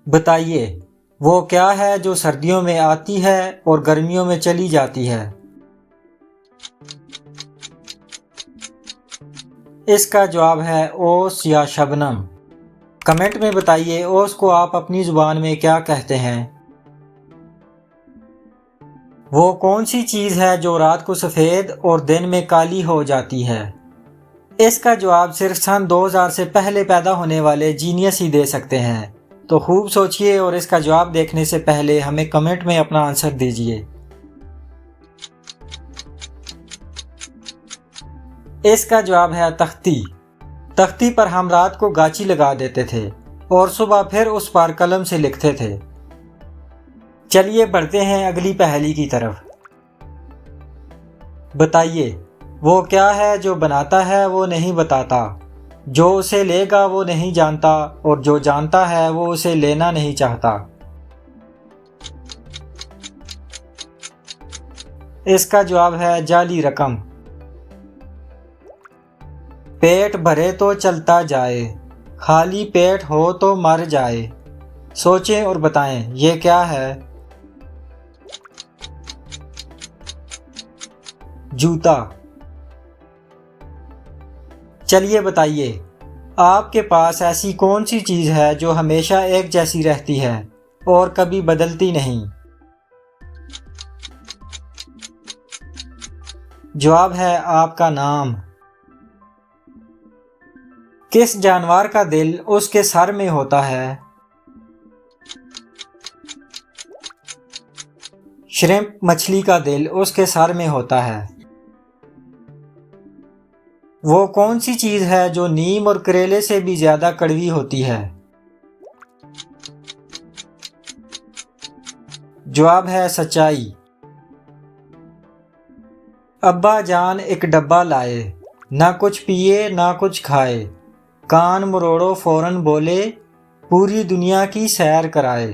बताइए वो क्या है जो सर्दियों में आती है और गर्मियों में चली जाती है। इसका जवाब है ओस या शबनम। कमेंट में बताइए ओस को आप अपनी जुबान में क्या कहते हैं। वो कौन सी चीज़ है जो रात को सफ़ेद और दिन में काली हो जाती है। इसका जवाब सिर्फ सन 2000 से पहले पैदा होने वाले जीनियस ही दे सकते हैं। तो खूब सोचिए और इसका जवाब देखने से पहले हमें कमेंट में अपना आंसर दीजिए। इसका जवाब है तख्ती। तख्ती पर हम रात को गाची लगा देते थे और सुबह फिर उस पर कलम से लिखते थे। चलिए बढ़ते हैं अगली पहेली की तरफ। बताइए वो क्या है जो बनाता है वो नहीं बताता, जो उसे लेगा वो नहीं जानता और जो जानता है वो उसे लेना नहीं चाहता। इसका जवाब है जाली रकम। पेट भरे तो चलता जाए, खाली पेट हो तो मर जाए। सोचें और बताएं ये क्या है। जूता। चलिए बताइए आपके पास ऐसी कौन सी चीज़ है जो हमेशा एक जैसी रहती है और कभी बदलती नहीं। जवाब है आपका नाम। किस जानवर का दिल उसके सर में होता है। श्रिम्प मछली का दिल उसके सर में होता है। वो कौन सी चीज़ है जो नीम और करेले से भी ज़्यादा कड़वी होती है। जवाब है सच्चाई। अब्बा जान एक डब्बा लाए, ना कुछ पिए ना कुछ खाए, कान मरोड़ो फौरन बोले, पूरी दुनिया की सैर कराए।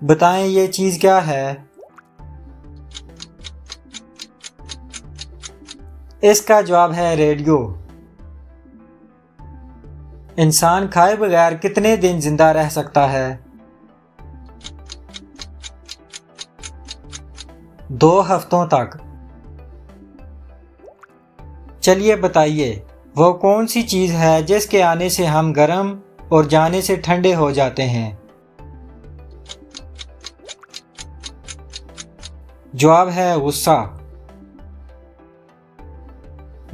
बताएं ये चीज़ क्या है। इसका जवाब है रेडियो। इंसान खाए बगैर कितने दिन जिंदा रह सकता है। 2 हफ्तों तक। चलिए बताइए वो कौन सी चीज़ है जिसके आने से हम गर्म और जाने से ठंडे हो जाते हैं। जवाब है गुस्सा।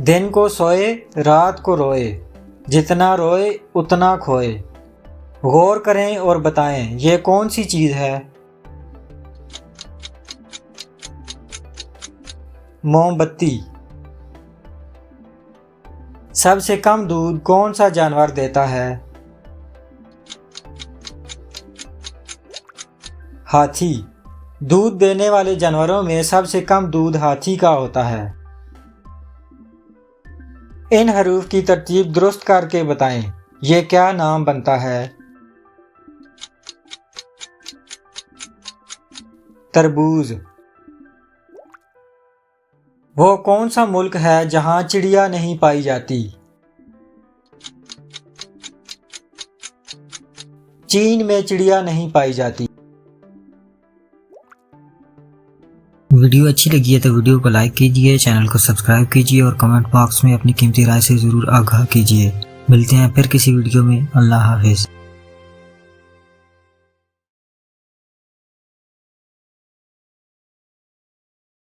दिन को सोए रात को रोए, जितना रोए उतना खोए। गौर करें और बताएं ये कौन सी चीज़ है। मोमबत्ती। सबसे कम दूध कौन सा जानवर देता है। हाथी। दूध देने वाले जानवरों में सबसे कम दूध हाथी का होता है। इन हरूफ की तरतीब दुरुस्त करके बताएं ये क्या नाम बनता है। तरबूज। वो कौन सा मुल्क है जहां चिड़िया नहीं पाई जाती। चीन में चिड़िया नहीं पाई जाती। वीडियो अच्छी लगी है तो वीडियो को लाइक कीजिए, चैनल को सब्सक्राइब कीजिए और कमेंट बॉक्स में अपनी कीमती राय से ज़रूर आगाह कीजिए। मिलते हैं फिर किसी वीडियो में। अल्लाह हाफिज़।